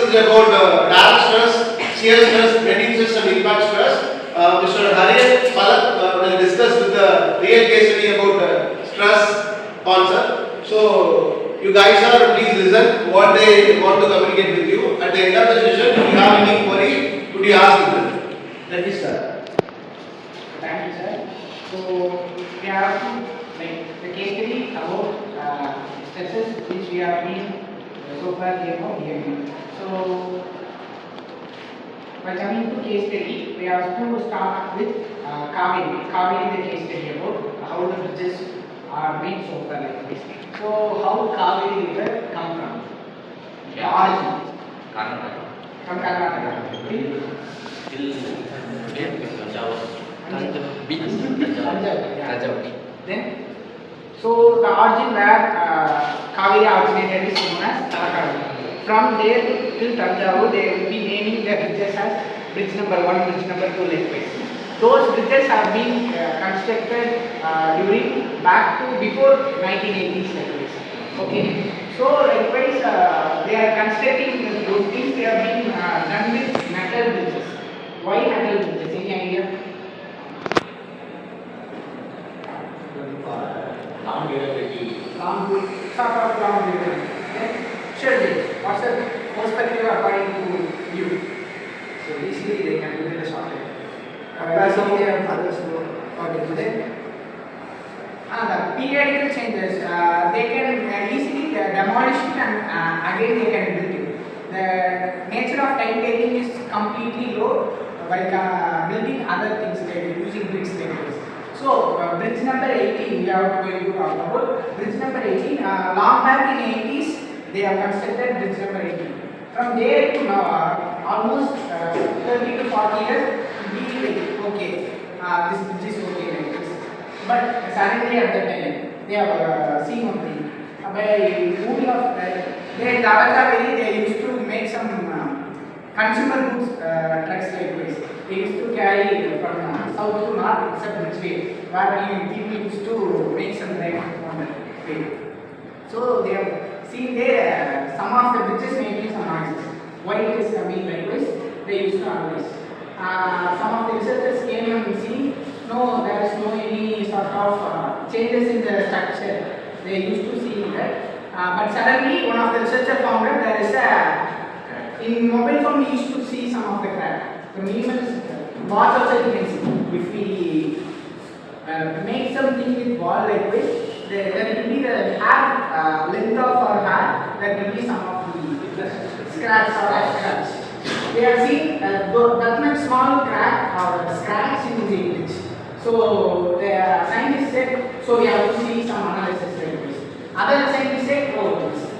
discussed about direct stress, shear stress, bending stress and impact stress. Mr. Harriet Palak will discuss with the real case study about stress concept. So you guys are please listen what they want to communicate with you. At the end of the session, if you have any query, could you ask them? Let me start. Thank you, sir. So we have to like the case study about stresses which we have been so far here from here. So by coming to case study, we have to start with Kaveri the case study about how the bridges are made so far like this. So how Kaveri river come from? The origin. Karnataka. From Karnataka. Then, so the origin where Kaveri originated is known as Talakadu. From there till Tanjavur, they will be naming the bridges as bridge number 1, bridge number 2 like this. Those bridges have been constructed during back to before 1980s like this. Okay. So likewise, they are constructing those things. They have been done with metal bridges. Why metal bridges? Any idea? Sort of long durability. Sure. What's the perspective according to you? So easily they can do it in a short time. Capacity and others okay. Then the periodical changes they can easily demolish it and again they can build it. The nature of time taking is completely low while building other things like using bricks like this. So bridge number 18 we are going to talk about. Bridge number 18 long back in 80s they have constructed bridge number 18. From there to now almost 30 to 40 years we like okay this bridge is okay like this. But suddenly at that time they have seen one thing by moving of they Davata they used to make some consumer goods trucks like this. They used to carry from south to north except which way where people used to make some like on that way. So they have seen there some of the bridges making some noises. Why it is coming like this? They used to analyze. Some of the researchers came and see no, there is no any sort of changes in the structure. They used to see that, but suddenly one of the researchers found that there is a in mobile phone we used to see some of the crack. The minimal watch also you can see. If we make something with wall like this, there will be the hair length of our hair. There will be some of the scratch or scratch. We have seen that much small crack or scratch in the image. So the scientists said, so we have to see some analysis like this. Other scientists said, oh,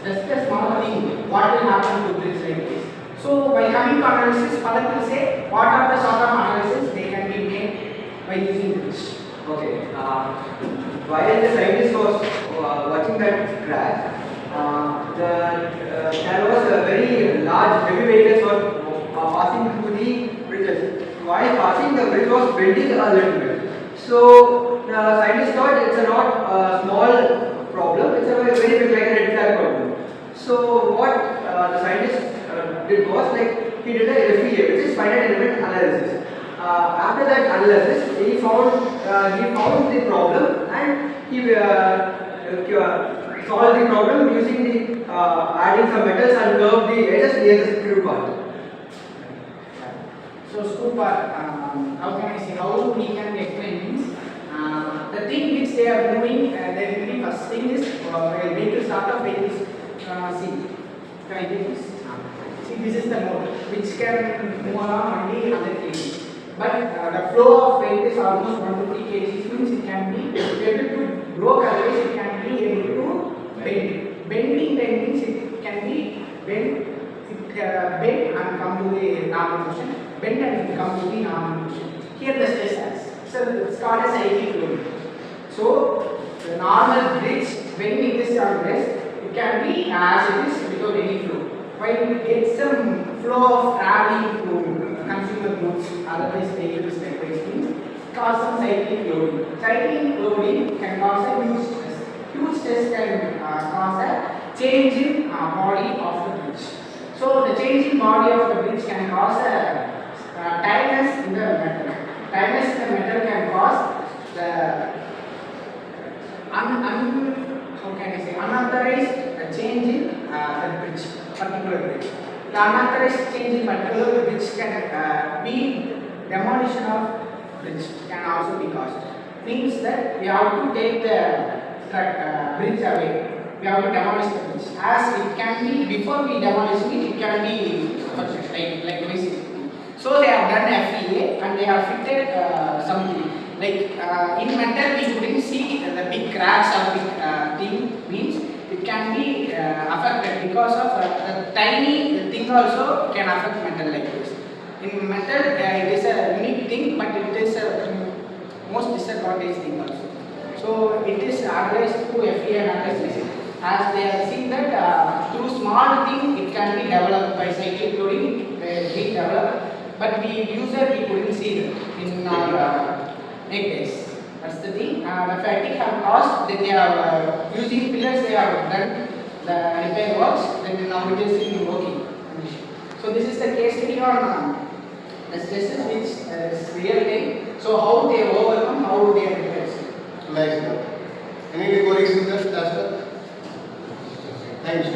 that's the small thing. What will happen to bridge like this? So by coming to analysis, Palak will say what are the sort of analysis they can be made by using bridge. Okay. While the scientist was watching that crack, there was a very large heavy vehicles were passing through the bridges. While passing, the bridge was bending a little bit. So the scientists thought it's not a small problem; it's a very big, like a red flag problem. So what the scientist did was like he did a FEA, which is finite element analysis. After that analysis, he found the problem and he solved the problem using the adding some metals and curved the edges near the screw part. So screw part, how can I say, how we can explain means, the thing which they are moving, there will be first thing is vehicle start of vehicles, see, can I get this? See, this is the mode which can move along only 100 kg. But the flow of weight is almost 150 kg, means it can be able to grow, otherwise it can be able to bend. Bending then means it can be bend and come to the normal motion. Bend and come to the normal motion. Here the stress acts. So it's called as cyclic load. So the normal bridge, when it is on rest, it can be as it is without any flow. While it gets some flow of traveling to consumer goods, otherwise vehicles like things, cause some cyclic loading. Cyclic loading can cause a huge stress. Huge stress can cause a change in body of the bridge. So the change change in body of the bridge can cause a tightness in the metal. Tightness in the metal can cause the how can I say, unauthorized change in the bridge, particular bridge. The unauthorized change in particular bridge can be demolition of bridge can also be caused. Means that we have to take the bridge away. We have to demolish the bridge. As it can be, before we demolish it, it can be like basic. So they have done FEA and they have fitted something. Like in metal, we couldn't see the big cracks or big thing. Means it can be affected because of the tiny thing also can affect metal like this. In metal, it is a unique thing, but it is a most disadvantaged thing also. So it is analyzed through FEA analysis. As they have seen that through small thing it can be developed by cyclic loading, it be developed, but we couldn't see it in our days. That's the thing. The fatigue have caused, then they are using pillars, they have done the repair works, then now it is in working condition. So this is the case study on the stresses which is real time. So how they overcome, how they repair. Nice. Any queries in that, Dasha? Thanks.